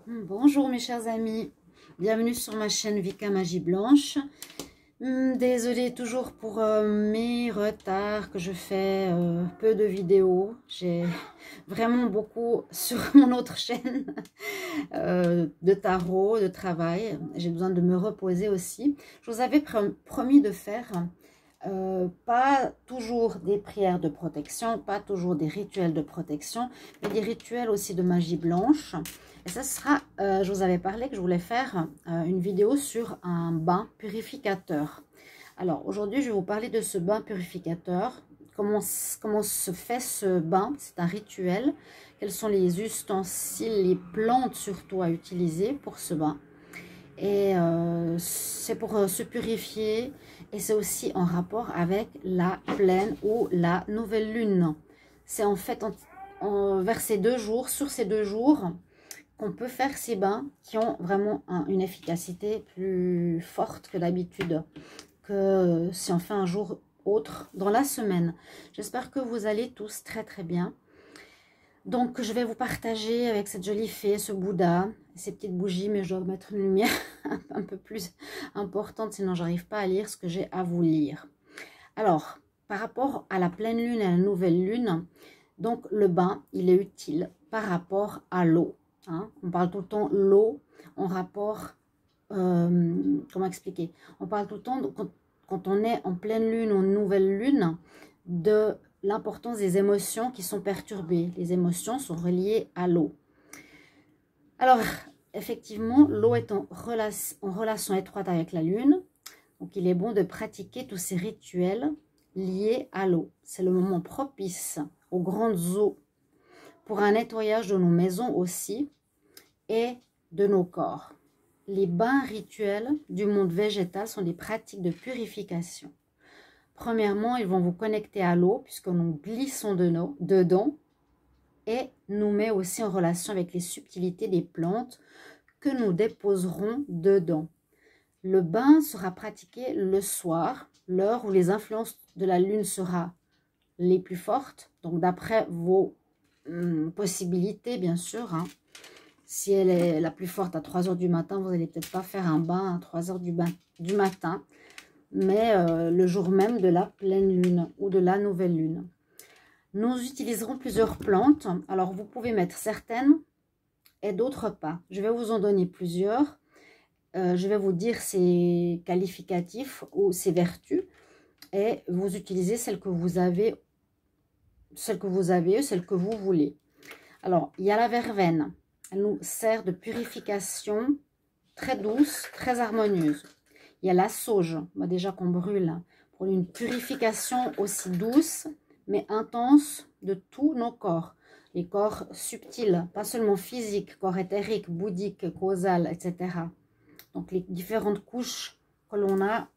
Bonjour mes chers amis, bienvenue sur ma chaîne Vika Magie Blanche. Désolée toujours pour mes retards que je fais, peu de vidéos. J'ai vraiment beaucoup sur mon autre chaîne de tarot, de travail. J'ai besoin de me reposer aussi. Je vous avais promis de faire pas toujours des prières de protection, pas toujours des rituels de protection, mais des rituels aussi de magie blanche. Et ça sera, je vous avais parlé que je voulais faire une vidéo sur un bain purificateur. Alors aujourd'hui, je vais vous parler de ce bain purificateur. Comment se fait ce bain? C'est un rituel. Quels sont les ustensiles, les plantes surtout à utiliser pour ce bain? Et c'est pour se purifier, et c'est aussi en rapport avec la pleine ou la nouvelle lune. C'est en fait vers ces 2 jours, sur ces 2 jours, qu'on peut faire ces bains qui ont vraiment une efficacité plus forte que d'habitude, que si on fait un jour autre dans la semaine. J'espère que vous allez tous très très bien. Donc je vais vous partager avec cette jolie fée, ce Bouddha, ces petites bougies, mais je dois mettre une lumière un peu plus importante, sinon j'arrive pas à lire ce que j'ai à vous lire. Alors, par rapport à la pleine lune et à la nouvelle lune, donc le bain, il est utile par rapport à l'eau. Hein. On parle tout le temps l'eau en rapport, comment expliquer? On parle tout le temps, quand on est en pleine lune ou en nouvelle lune, de l'importance des émotions qui sont perturbées. Les émotions sont reliées à l'eau. Alors, effectivement, l'eau est en relation étroite avec la lune. Donc, il est bon de pratiquer tous ces rituels liés à l'eau. C'est le moment propice aux grandes eaux pour un nettoyage de nos maisons aussi et de nos corps. Les bains rituels du monde végétal sont des pratiques de purification. Premièrement, ils vont vous connecter à l'eau puisque nous glissons dedans et nous met aussi en relation avec les subtilités des plantes que nous déposerons dedans. Le bain sera pratiqué le soir, l'heure où les influences de la lune sera les plus fortes. Donc d'après vos possibilités, bien sûr. Hein. Si elle est la plus forte à 3 heures du matin, vous n'allez peut-être pas faire un bain à 3 heures du matin. Mais le jour même de la pleine lune ou de la nouvelle lune. Nous utiliserons plusieurs plantes. Alors, vous pouvez mettre certaines et d'autres pas. Je vais vous en donner plusieurs. Je vais vous dire ses qualificatifs ou ses vertus. Et vous utilisez celles que vous avez, celles que vous voulez. Alors, il y a la verveine. Elle nous sert de purification très douce, très harmonieuse. Il y a la sauge, déjà qu'on brûle, pour une purification aussi douce, mais intense de tous nos corps. Les corps subtils, pas seulement physiques, corps éthérique, bouddhique, causal, etc. Donc les différentes couches que l'on a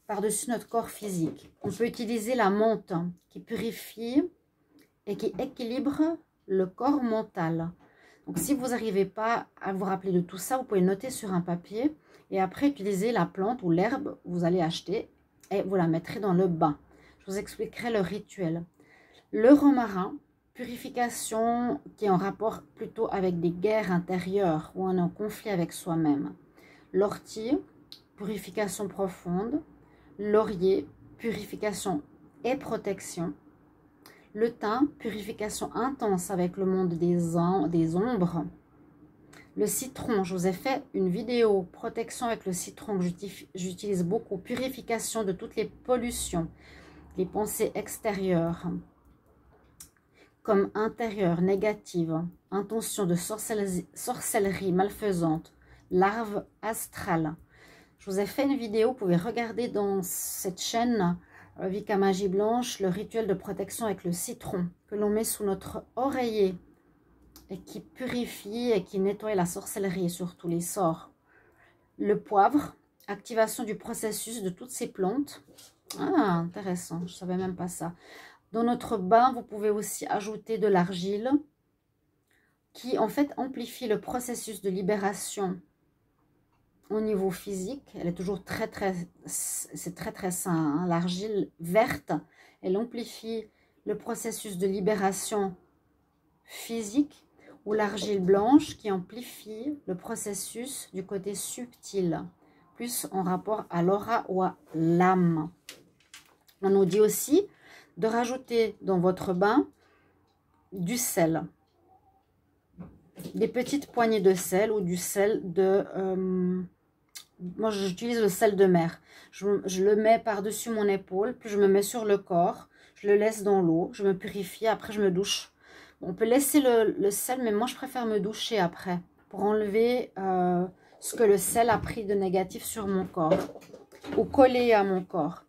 par-dessus notre corps physique. On peut utiliser la menthe qui purifie et qui équilibre le corps mental. Donc si vous n'arrivez pas à vous rappeler de tout ça, vous pouvez noter sur un papier et après utiliser la plante ou l'herbe que vous allez acheter et vous la mettrez dans le bain. Je vous expliquerai le rituel. Le romarin, purification qui est en rapport plutôt avec des guerres intérieures où on est en conflit avec soi-même. L'ortie, purification profonde. Laurier, purification et protection. Le thym, purification intense avec le monde des ombres. Le citron, je vous ai fait une vidéo protection avec le citron que j'utilise beaucoup. Purification de toutes les pollutions, les pensées extérieures comme intérieures, négatives, intention de sorcellerie malfaisante, larves astrales. Je vous ai fait une vidéo, vous pouvez regarder dans cette chaîne Vika Magie Blanche, le rituel de protection avec le citron que l'on met sous notre oreiller et qui purifie et qui nettoie la sorcellerie et surtout les sorts. Le poivre, activation du processus de toutes ces plantes. Ah, intéressant, je ne savais même pas ça. Dans notre bain, vous pouvez aussi ajouter de l'argile qui en fait amplifie le processus de libération au niveau physique. Elle est toujours c'est très sain. Hein. L'argile verte, elle amplifie le processus de libération physique ou l'argile blanche qui amplifie le processus du côté subtil, plus en rapport à l'aura ou à l'âme. On nous dit aussi de rajouter dans votre bain du sel. Des petites poignées de sel ou du sel de... moi, j'utilise le sel de mer. Je le mets par-dessus mon épaule, puis je me mets sur le corps. Je le laisse dans l'eau, je me purifie, après je me douche. On peut laisser le sel, mais moi, je préfère me doucher après pour enlever ce que le sel a pris de négatif sur mon corps ou coller à mon corps.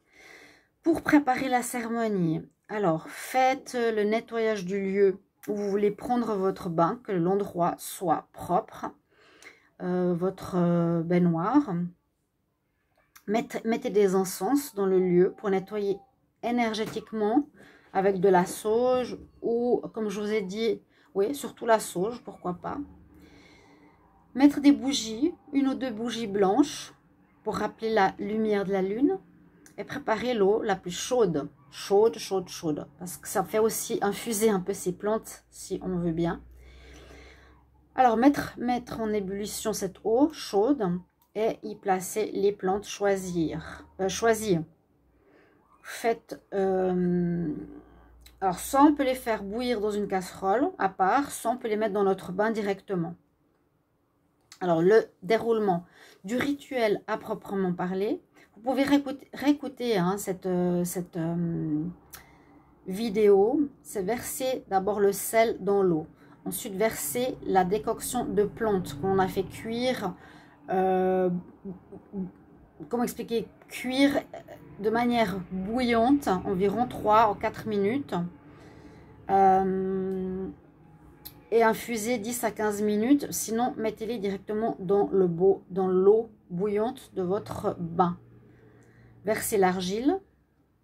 Pour préparer la cérémonie, alors faites le nettoyage du lieu où vous voulez prendre votre bain, que l'endroit soit propre, votre baignoire. Mettez des encens dans le lieu pour nettoyer énergétiquement avec de la sauge ou, comme je vous ai dit, oui, surtout la sauge, pourquoi pas. Mettre des bougies, 1 ou 2 bougies blanches pour rappeler la lumière de la lune et préparer l'eau la plus chaude, chaude, parce que ça fait aussi infuser un peu ces plantes si on veut bien. Alors, mettre en ébullition cette eau chaude et y placer les plantes choisir. Faites... alors, soit on peut les faire bouillir dans une casserole à part, soit on peut les mettre dans notre bain directement. Alors, le déroulement du rituel à proprement parler. Vous pouvez réécouter hein, cette vidéo. C'est verser d'abord le sel dans l'eau. Ensuite, verser la décoction de plantes qu'on a fait cuire. Comment expliquer? Cuire de manière bouillante, environ 3 ou 4 minutes. Et infuser 10 à 15 minutes. Sinon, mettez-les directement dans l'eau bouillante de votre bain. Versez l'argile.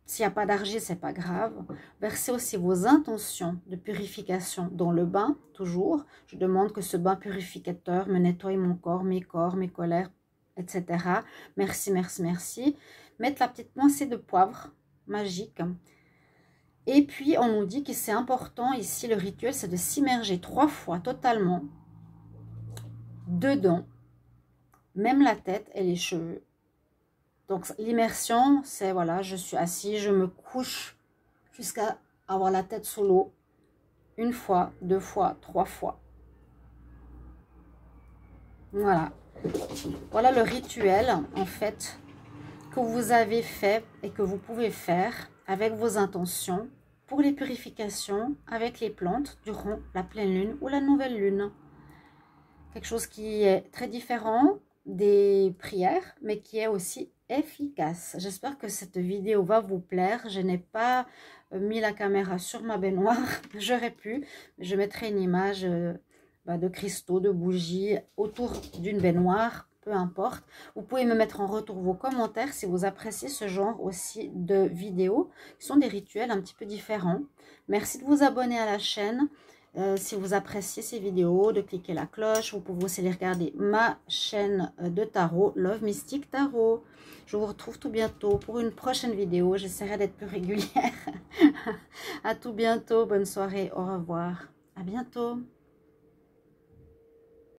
S'il n'y a pas d'argile, c'est pas grave. Versez aussi vos intentions de purification dans le bain, toujours. Je demande que ce bain purificateur me nettoie mon corps, mes colères, etc. Merci, merci, merci. Mettre la petite pincée de poivre magique. Et puis, on nous dit que c'est important ici, le rituel, c'est de s'immerger 3 fois totalement dedans, même la tête et les cheveux. Donc, l'immersion, c'est, voilà, je suis assise, je me couche jusqu'à avoir la tête sous l'eau. 1 fois, 2 fois, 3 fois. Voilà. Voilà le rituel, en fait, que vous avez fait et que vous pouvez faire avec vos intentions pour les purifications avec les plantes durant la pleine lune ou la nouvelle lune. Quelque chose qui est très différent des prières, mais qui est aussi efficace. J'espère que cette vidéo va vous plaire. Je n'ai pas mis la caméra sur ma baignoire. J'aurais pu. Je mettrai une image de cristaux, de bougies autour d'une baignoire. Peu importe. Vous pouvez me mettre en retour vos commentaires si vous appréciez ce genre aussi de vidéos. Qui sont des rituels un petit peu différents. Merci de vous abonner à la chaîne. Si vous appréciez ces vidéos, de cliquer la cloche. Vous pouvez aussi les regarder ma chaîne de tarot, Love Mystic Tarot. Je vous retrouve tout bientôt pour une prochaine vidéo. J'essaierai d'être plus régulière. À tout bientôt. Bonne soirée. Au revoir. À bientôt.